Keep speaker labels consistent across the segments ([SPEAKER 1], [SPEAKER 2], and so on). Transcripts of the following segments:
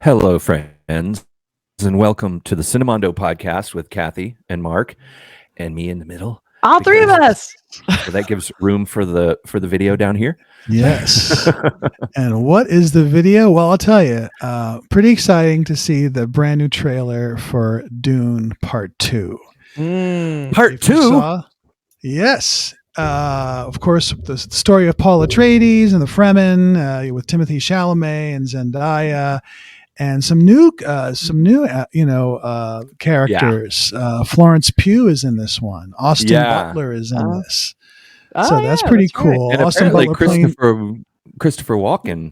[SPEAKER 1] Hello, friends, and welcome to the Cinemondo podcast with Kathy and Mark and me in the middle.
[SPEAKER 2] All three of us.
[SPEAKER 1] So that gives room for the video down here.
[SPEAKER 3] Yes. And what is the video? Well, I'll tell you. Pretty exciting to see the brand new trailer for Dune Part 2.
[SPEAKER 1] Part 2?
[SPEAKER 3] Yes. Of course, the story of Paul Atreides and the Fremen with Timothée Chalamet and Zendaya. And some new characters.
[SPEAKER 1] Yeah.
[SPEAKER 3] Florence Pugh is in this one. Austin Butler is in this. So that's pretty cool.
[SPEAKER 1] And
[SPEAKER 3] Austin
[SPEAKER 1] apparently
[SPEAKER 3] Butler
[SPEAKER 1] Christopher Walken.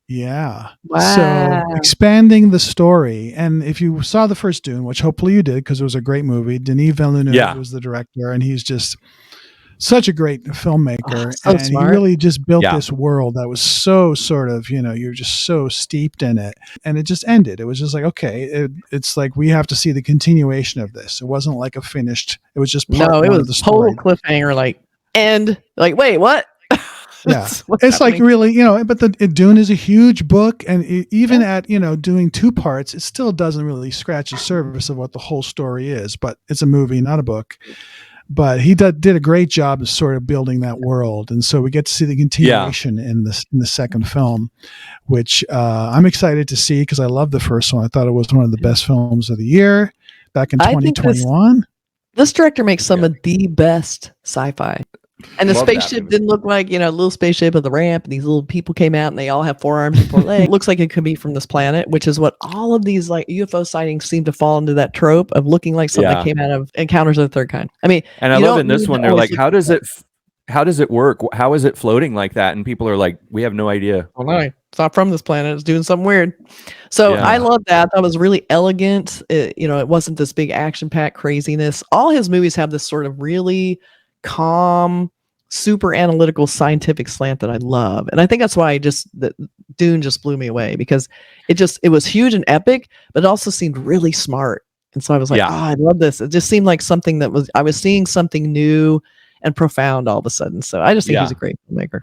[SPEAKER 3] Yeah.
[SPEAKER 2] Wow.
[SPEAKER 3] So expanding the story. And if you saw the first Dune, which hopefully you did because it was a great movie, Denis Villeneuve was the director, and he's just such a great filmmaker.
[SPEAKER 2] So smart.
[SPEAKER 3] He really just built this world that was so sort of, you're just so steeped in it. And it just ended. It was just like, okay, it's like we have to see the continuation of this. It wasn't like a finished, it was just part one of the story.
[SPEAKER 2] Total cliffhanger, like end, like, wait, what?
[SPEAKER 3] Yeah. It's like really, but Dune is a huge book, and even at, doing two parts, it still doesn't really scratch the surface of what the whole story is, but it's a movie, not a book. But he did a great job of sort of building that world. And so we get to see the continuation in the second film, which I'm excited to see because I love the first one. I thought it was one of the best films of the year back in 2021.
[SPEAKER 2] This director makes some of the best sci-fi. And the spaceship didn't look like, a little spaceship at the ramp, and these little people came out and they all have 4 arms and 4 legs. It looks like it could be from this planet, which is what all of these like UFO sightings seem to fall into, that trope of looking like something that came out of Encounters of the Third Kind. I mean,
[SPEAKER 1] and I love in this one, they're like, how does it work? How is it floating like that? And people are like, we have no idea.
[SPEAKER 2] Oh no, it's not from this planet. It's doing something weird. So I love that. That was really elegant. It wasn't this big action-packed craziness. All his movies have this sort of really calm, super analytical, scientific slant that I love. And I think that's why Dune just blew me away, because it was huge and epic, but it also seemed really smart. And so I was like, I love this. It just seemed like something I was seeing something new and profound all of a sudden. So I just think he's a great filmmaker.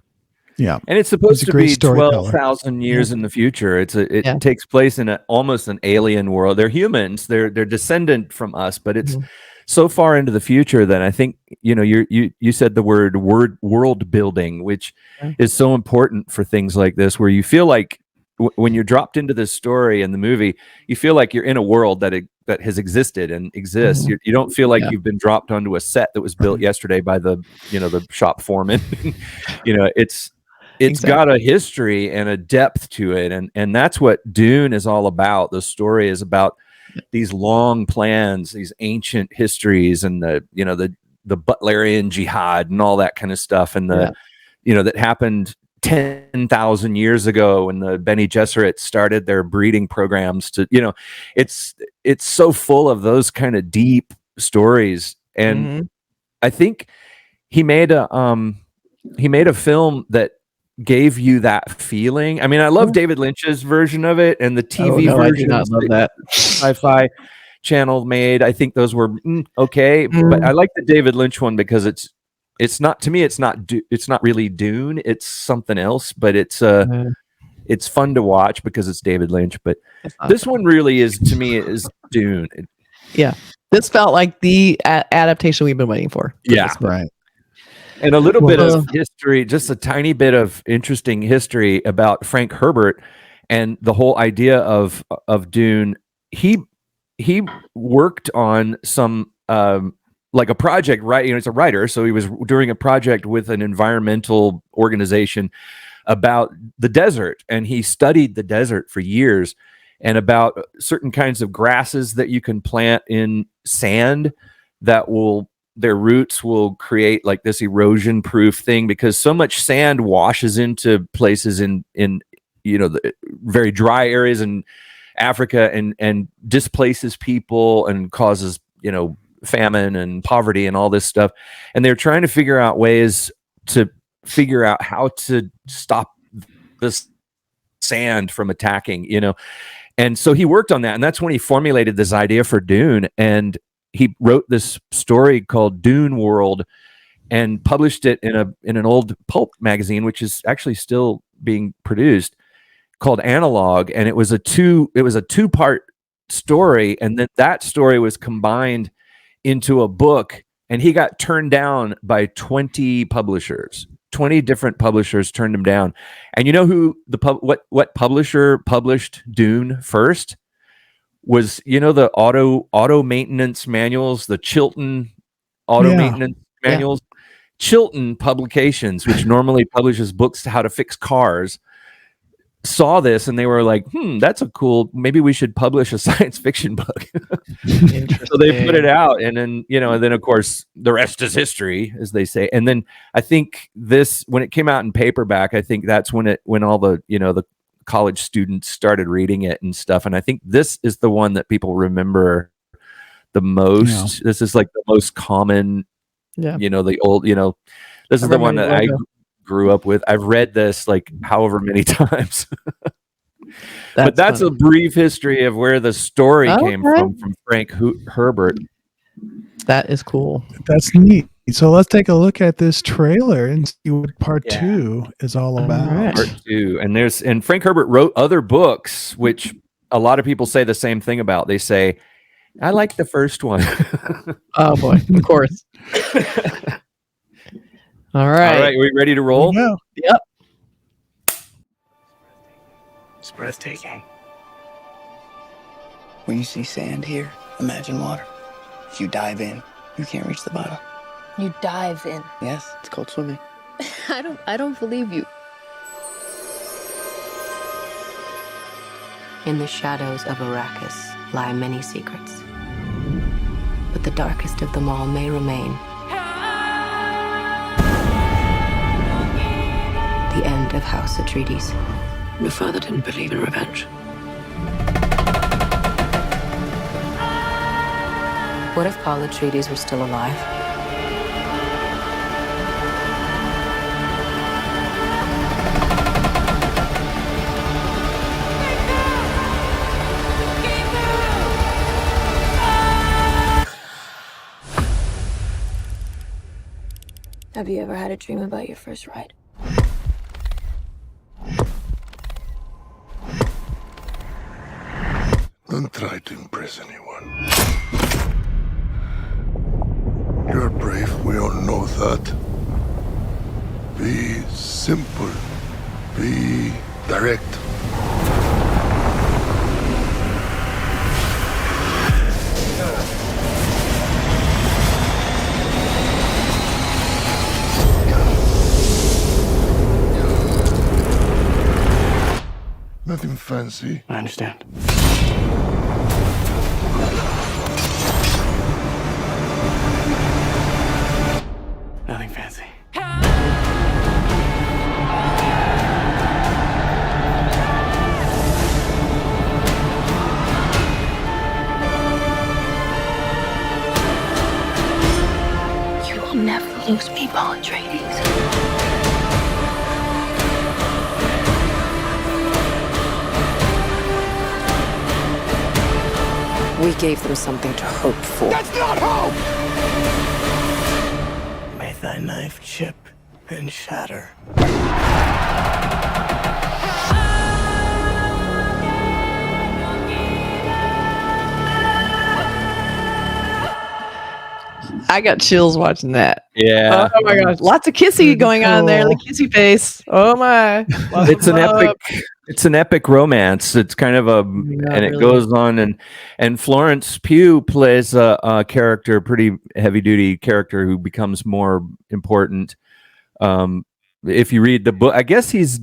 [SPEAKER 3] Yeah.
[SPEAKER 1] And it's supposed to be 12,000 years in the future. It takes place in almost an alien world. They're humans. They're descendant from us, but it's so far into the future that I think, you said the word world building, which is so important for things like this, where you feel like when you're dropped into this story in the movie, you feel like you're in a world that has existed and exists. You don't feel like you've been dropped onto a set that was built yesterday by the shop foreman. It's got a history and a depth to it. And that's what Dune is all about. The story is about these long plans, these ancient histories, and the Butlerian jihad and all that kind of stuff. And that happened 10,000 years ago when the Bene Gesserit started their breeding programs it's so full of those kind of deep stories. And I think he made a film that gave you that feeling. I mean, I love David Lynch's version of it, and the TV version. I love that Sci-Fi Channel made. I think those were okay, but I like the David Lynch one because it's not, to me, it's not really Dune. It's something else, but it's fun to watch because it's David Lynch. But this one really is, to me, is Dune.
[SPEAKER 2] This felt like the adaptation we've been waiting for.
[SPEAKER 3] Right.
[SPEAKER 1] And a little bit of history, just a tiny bit of interesting history about Frank Herbert and the whole idea of Dune. He worked on some like a project, right? He's a writer, so he was doing a project with an environmental organization about the desert, and he studied the desert for years, and about certain kinds of grasses that you can plant in sand that their roots will create like this erosion proof thing, because so much sand washes into places in the very dry areas in Africa and displaces people and causes famine and poverty and all this stuff. And they're trying to figure out ways to figure out how to stop this sand from attacking, And so he worked on that, and that's when he formulated this idea for Dune. And he wrote this story called Dune World and published it in an old pulp magazine, which is actually still being produced, called Analog. And it was a two-part story, and then that story was combined into a book, and he got turned down by 20 publishers. 20 different publishers turned him down. And you know who what publisher published Dune first? Was, you know, the auto maintenance manuals, the Chilton auto maintenance manuals. Chilton Publications, which normally publishes books to how to fix cars, saw this and they were like, that's a cool, maybe we should publish a science fiction book. So they put it out, and then, you know, and then of course the rest is history, as they say. And then I think this, when it came out in paperback, I think that's when all the, you know, the college students started reading it and stuff. And I think this is the one that people remember the most. Yeah. This is like the most common, you know, the old, you know, this is the one that I grew up with. I've read this like however many times. But that's funny. A brief history of where the story came from Frank Herbert.
[SPEAKER 2] That is cool.
[SPEAKER 3] That's neat. So let's take a look at this trailer and see what part 2 is all about.
[SPEAKER 2] Right.
[SPEAKER 1] Part 2. And Frank Herbert wrote other books, which a lot of people say the same thing about. They say, I like the first one.
[SPEAKER 2] Oh boy, of course. All right.
[SPEAKER 1] Are we ready to roll?
[SPEAKER 3] Yeah.
[SPEAKER 2] Yep.
[SPEAKER 4] It's breathtaking. When you see sand here, imagine water. If you dive in, you can't reach the bottom.
[SPEAKER 5] You dive in?
[SPEAKER 4] Yes, it's called swimming.
[SPEAKER 5] I don't believe you.
[SPEAKER 6] In the shadows of Arrakis lie many secrets. But the darkest of them all may remain. The end of House Atreides.
[SPEAKER 7] Your father didn't believe in revenge.
[SPEAKER 6] What if Paul Atreides were still alive?
[SPEAKER 5] Have you ever had a dream about your first ride?
[SPEAKER 8] Don't try to impress anyone. You're brave, we all know that. Be simple. Be direct. Nothing fancy.
[SPEAKER 4] I understand. Nothing fancy.
[SPEAKER 5] You will never lose me, Paul Atreides.
[SPEAKER 6] We gave them something to hope for.
[SPEAKER 8] That's not hope!
[SPEAKER 4] May thy knife chip and shatter.
[SPEAKER 2] I got chills watching that.
[SPEAKER 1] Yeah.
[SPEAKER 2] Oh my gosh. Lots of kissy going on there. The kissy face. Oh my.
[SPEAKER 1] It's an epic. It's an epic romance. It's kind of and it goes on, and Florence Pugh plays a character, pretty heavy duty character who becomes more important. If you read the book, I guess he's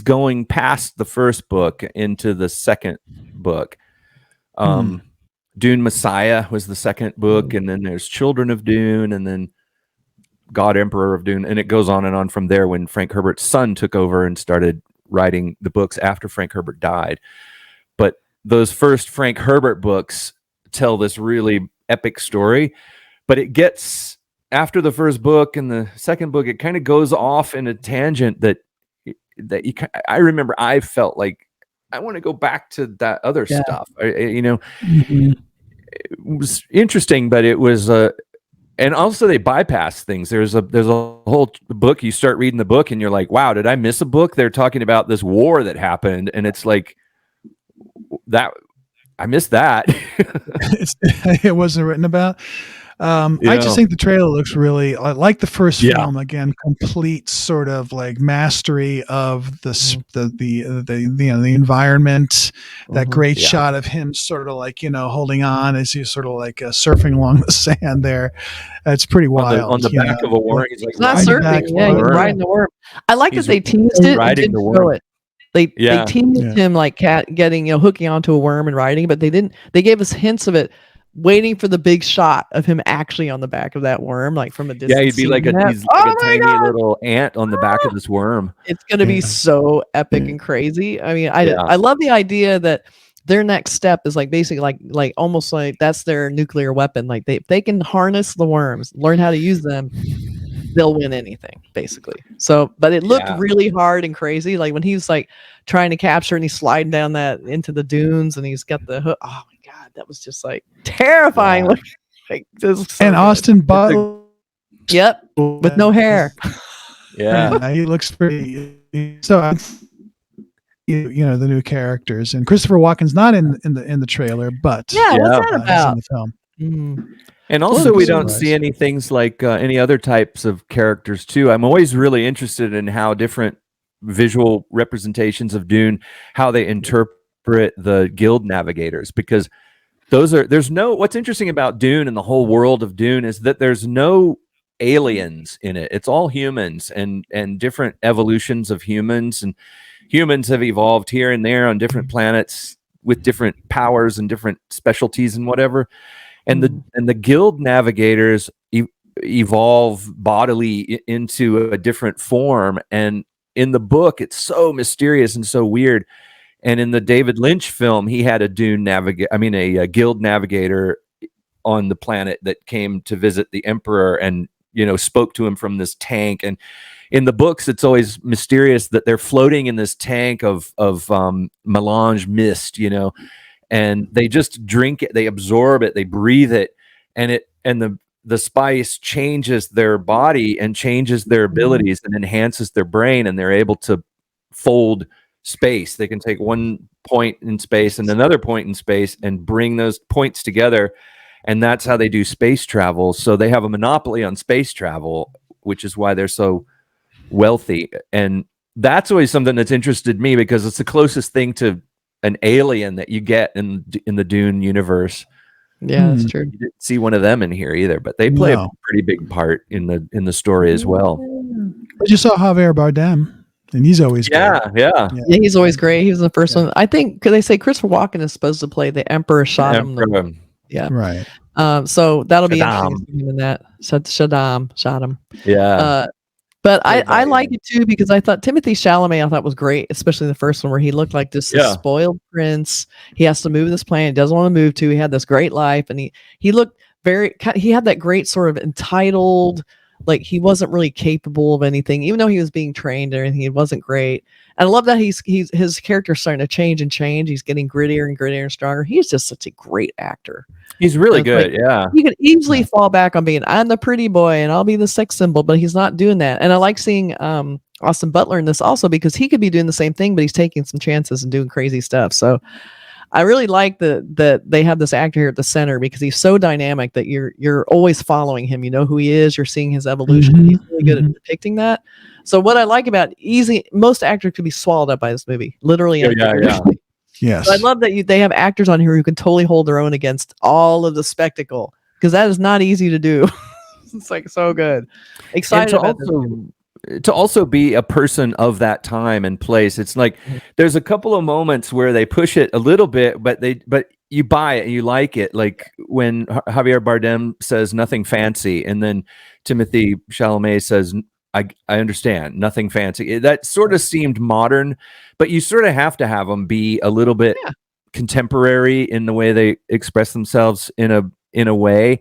[SPEAKER 1] going past the first book into the second book. Dune Messiah was the second book, and then there's Children of Dune, and then God Emperor of Dune, and it goes on and on from there when Frank Herbert's son took over and started writing the books after Frank Herbert died. But those first Frank Herbert books tell this really epic story, but it gets, after the first book and the second book, it kind of goes off in a tangent that I remember I felt like I want to go back to that other stuff, you know. was interesting, but it was and also they bypass things. There's a whole book. You start reading the book and you're like, wow, did I miss a book? They're talking about this war that happened, and it's like that. I missed that.
[SPEAKER 3] It wasn't written about. I just think the trailer looks really like the first film. Again, complete sort of like mastery of the environment. That great shot of him sort of like holding on as he's sort of like surfing along the sand there. It's pretty wild.
[SPEAKER 1] On the back of a worm. He's
[SPEAKER 2] not surfing. He's riding the worm. I like that they teased it and didn't show it. They teased him like getting hooking onto a worm and riding, but they didn't. They gave us hints of it, waiting for the big shot of him actually on the back of that worm, like from a distance.
[SPEAKER 1] Yeah, he'd be like a tiny little ant on the back of this worm.
[SPEAKER 2] It's gonna be so epic and crazy. I mean, I love the idea that their next step is like basically like almost like that's their nuclear weapon. Like they can harness the worms, learn how to use them, they'll win anything basically. So, but it looked really hard and crazy. Like when he's like trying to capture and he's sliding down that into the dunes and he's got the hook. Oh my God, that was just like terrifying. Like just so
[SPEAKER 3] and Austin Butler.
[SPEAKER 2] Yep, with no hair.
[SPEAKER 1] Yeah,
[SPEAKER 3] he looks pretty. So, the new characters, and Christopher Walken's not in the trailer, but
[SPEAKER 2] what's that about?
[SPEAKER 3] In the film.
[SPEAKER 2] Mm.
[SPEAKER 1] And also, we don't see any things like any other types of characters too. I'm always really interested in how different visual representations of Dune, how they interpret the guild navigators, because what's interesting about Dune and the whole world of Dune is that there's no aliens in it. It's all humans and different evolutions of humans, and humans have evolved here and there on different planets with different powers and different specialties and whatever. And the guild navigators evolve bodily into a different form. And in the book, it's so mysterious and so weird. And in the David Lynch film, he had a guild navigator on the planet that came to visit the Emperor and spoke to him from this tank. And in the books, it's always mysterious that they're floating in this tank of melange mist, and they just drink it, they absorb it, they breathe it, and the spice changes their body and changes their abilities and enhances their brain, and they're able to fold space. They can take one point in space and another point in space and bring those points together, and that's how they do space travel. So they have a monopoly on space travel, which is why they're so wealthy. And that's always something that's interested me, because it's the closest thing to an alien that you get in the Dune universe.
[SPEAKER 2] Yeah, that's true.
[SPEAKER 1] You didn't see one of them in here either, but they play a pretty big part in the story as well.
[SPEAKER 3] But you saw Javier Bardem, and he's always
[SPEAKER 1] yeah,
[SPEAKER 2] he's always great. He was in the first one. I think because they say Christopher Walken is supposed to play the Emperor shot him. Yeah,
[SPEAKER 3] right.
[SPEAKER 2] So that'll be interesting in that. Shot him.
[SPEAKER 1] Yeah.
[SPEAKER 2] But I like it too, because I thought Timothée Chalamet I thought was great, especially the first one where he looked like this spoiled prince. He has to move this planet, he doesn't want to move to. He had this great life, and he looked he had that great sort of entitled, like he wasn't really capable of anything, even though he was being trained and everything. It wasn't great. And I love that his character's starting to change and change. He's getting grittier and grittier and stronger. He's just such a great actor.
[SPEAKER 1] He's really good.
[SPEAKER 2] He could easily fall back on being, I'm the pretty boy and I'll be the sex symbol, but he's not doing that. And I like seeing Austin Butler in this also, because he could be doing the same thing, but he's taking some chances and doing crazy stuff. So I really like that they have this actor here at the center, because he's so dynamic that you're always following him. You know who he is. You're seeing his evolution. He's really good at depicting that. So what I like about most actors could be swallowed up by this movie, literally.
[SPEAKER 1] Yeah.
[SPEAKER 3] Yes.
[SPEAKER 2] So I love that they have actors on here who can totally hold their own against all of the spectacle, because that is not easy to do. It's like so good. Excited about
[SPEAKER 1] to also be a person of that time and place. It's like there's a couple of moments where they push it a little bit, but you buy it and you like it. Like when Javier Bardem says nothing fancy, and then Timothée Chalamet says, I understand, nothing fancy. That sort of seemed modern, but you sort of have to have them be a little bit contemporary in the way they express themselves in a way,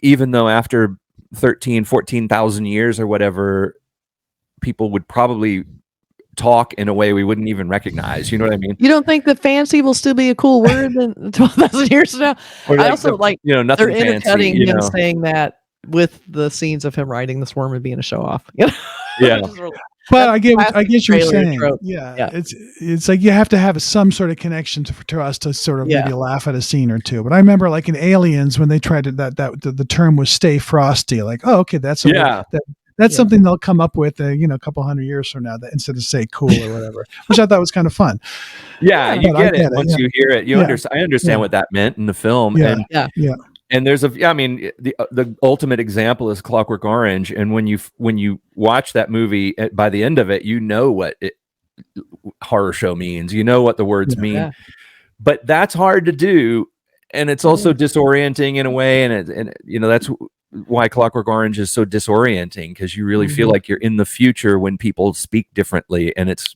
[SPEAKER 1] even though after 14,000 years or whatever, people would probably talk in a way we wouldn't even recognize. You know what I mean?
[SPEAKER 2] You don't think that fancy will still be a cool word in 12,000 years from now?
[SPEAKER 1] Or
[SPEAKER 2] I also like,
[SPEAKER 1] nothing
[SPEAKER 2] they're
[SPEAKER 1] fancy,
[SPEAKER 2] intercutting him saying that with the scenes of him riding the Swarm and being a show off. You know?
[SPEAKER 1] Yeah.
[SPEAKER 3] But I get what you're saying.
[SPEAKER 2] Trope.
[SPEAKER 3] Yeah, it's like you have to have some sort of connection for us to sort of maybe laugh at a scene or two. But I remember like in Aliens when they tried to the term was "stay frosty." Like, oh, okay, that's something they'll come up with, a couple hundred years from now, that instead of say cool or whatever, which I thought was kind of fun.
[SPEAKER 1] Yeah, you get it once you hear it. I understand what that meant in the film.
[SPEAKER 3] Yeah,
[SPEAKER 1] And there's the ultimate example is Clockwork Orange, and when you watch that movie, by the end of it, you know what horror show means. You know what the words mean, but that's hard to do, and it's also disorienting in a way. And that's why Clockwork Orange is so disorienting, because you really feel like you're in the future when people speak differently, and it's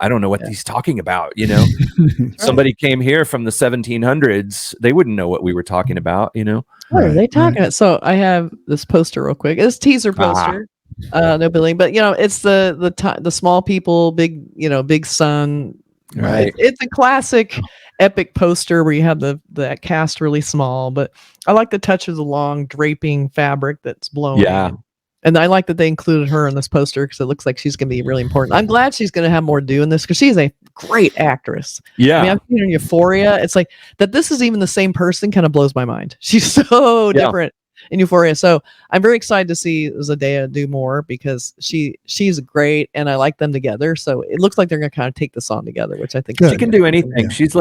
[SPEAKER 1] I don't know what he's talking about. Somebody came here from the 1700s, they wouldn't know what we were talking about.
[SPEAKER 2] What are they talking about? So I have this poster real quick. It's a teaser poster. No billing, but it's the small people, big sun.
[SPEAKER 1] Right.
[SPEAKER 2] It's a classic epic poster where you have the cast really small, but I like the touch of the long draping fabric that's blown.
[SPEAKER 1] Yeah.
[SPEAKER 2] And I like that they included her in this poster because it looks like she's going to be really important. I'm glad she's going to have more to do in this because she's a great actress.
[SPEAKER 1] Yeah.
[SPEAKER 2] I mean, I've seen her in Euphoria. It's like that this is even the same person kind of blows my mind. She's so different in Euphoria. So I'm very excited to see Zendaya do more because she's great and I like them together. So it looks like they're going to kind of take this on together, which I think
[SPEAKER 1] she can do anything. Yeah. She's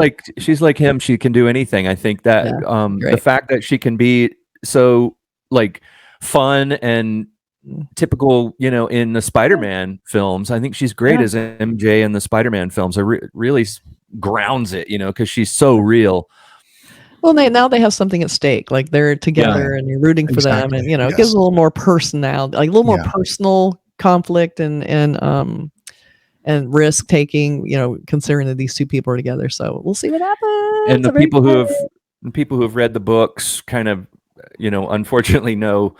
[SPEAKER 1] like him. She can do anything. I think that the fact that she can be so like fun and typical, in the Spider-Man films, I think she's great as MJ in the Spider-Man films. I really grounds it, because she's so real.
[SPEAKER 2] Well, now they have something at stake. Like they're together and you're rooting for them, and it gives a little more personality, like a little more personal conflict and risk taking. Considering that these two people are together, so we'll see what happens.
[SPEAKER 1] And the people who have read the books, kind of, unfortunately know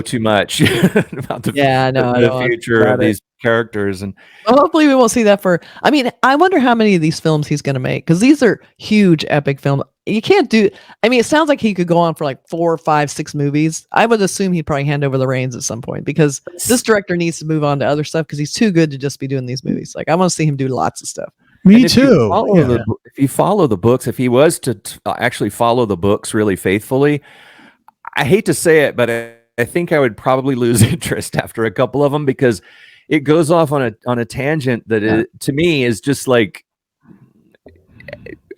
[SPEAKER 1] too much about the future of these characters. And
[SPEAKER 2] hopefully we won't see that I wonder how many of these films he's going to make, because these are huge epic films. You can't do, it sounds like he could go on for like 4, 5, 6 movies. I would assume he'd probably hand over the reins at some point, because this director needs to move on to other stuff, because he's too good to just be doing these movies. Like I want to see him do lots of stuff.
[SPEAKER 3] Me too.
[SPEAKER 1] If you follow the books, if he was to actually follow the books really faithfully, I hate to say it, but I think I would probably lose interest after a couple of them, because it goes off on a tangent that to me is just like,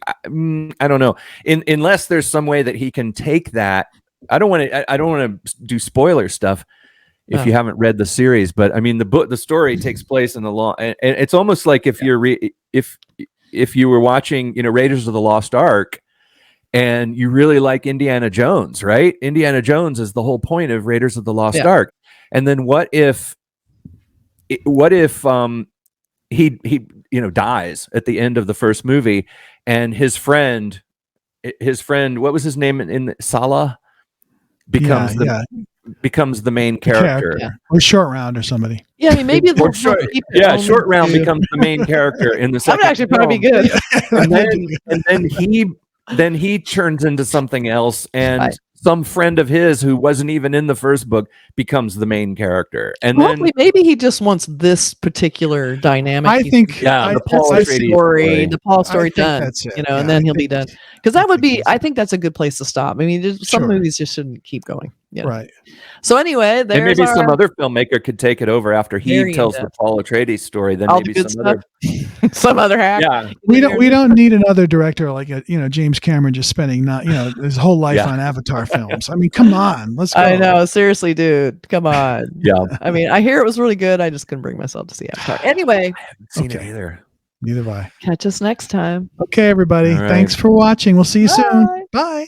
[SPEAKER 1] I don't know. Unless there's some way that he can take that. I don't want to do spoiler stuff if you haven't read the series, but I mean the story takes place in the long, and it's almost like if if you were watching, Raiders of the Lost Ark, and you really like Indiana Jones, right? Indiana Jones is the whole point of Raiders of the Lost Ark. And then what if he dies at the end of the first movie, and his friend, what was his name in Salah, becomes the main character.
[SPEAKER 3] Or Short Round or somebody.
[SPEAKER 2] Yeah, I mean maybe
[SPEAKER 1] Short Round becomes the main character in the second.
[SPEAKER 2] That would actually probably be good.
[SPEAKER 1] and then he turns into something else, and some friend of his who wasn't even in the first book becomes the main character. And then
[SPEAKER 2] maybe he just wants this particular dynamic.
[SPEAKER 3] I think
[SPEAKER 1] the Paul
[SPEAKER 2] story done, and then he'll be done. Because that would be, I think that's a good place to stop. I mean, some movies just shouldn't keep going.
[SPEAKER 3] Right.
[SPEAKER 2] So anyway,
[SPEAKER 1] and maybe some other filmaker could take it over after he tells the Paul Atreides story. Then maybe
[SPEAKER 2] some other hack.
[SPEAKER 1] Yeah.
[SPEAKER 3] We don't need another director like James Cameron just spending his whole life on Avatar films. I mean, come on, let's go.
[SPEAKER 2] I know, seriously, dude, come on.
[SPEAKER 1] Yeah.
[SPEAKER 2] I mean, I hear it was really good. I just couldn't bring myself to see Avatar. Anyway,
[SPEAKER 1] I haven't seen it either.
[SPEAKER 3] Neither have I.
[SPEAKER 2] Catch us next time.
[SPEAKER 3] Okay, everybody.
[SPEAKER 1] All right.
[SPEAKER 3] Thanks for watching. We'll see you soon. Bye.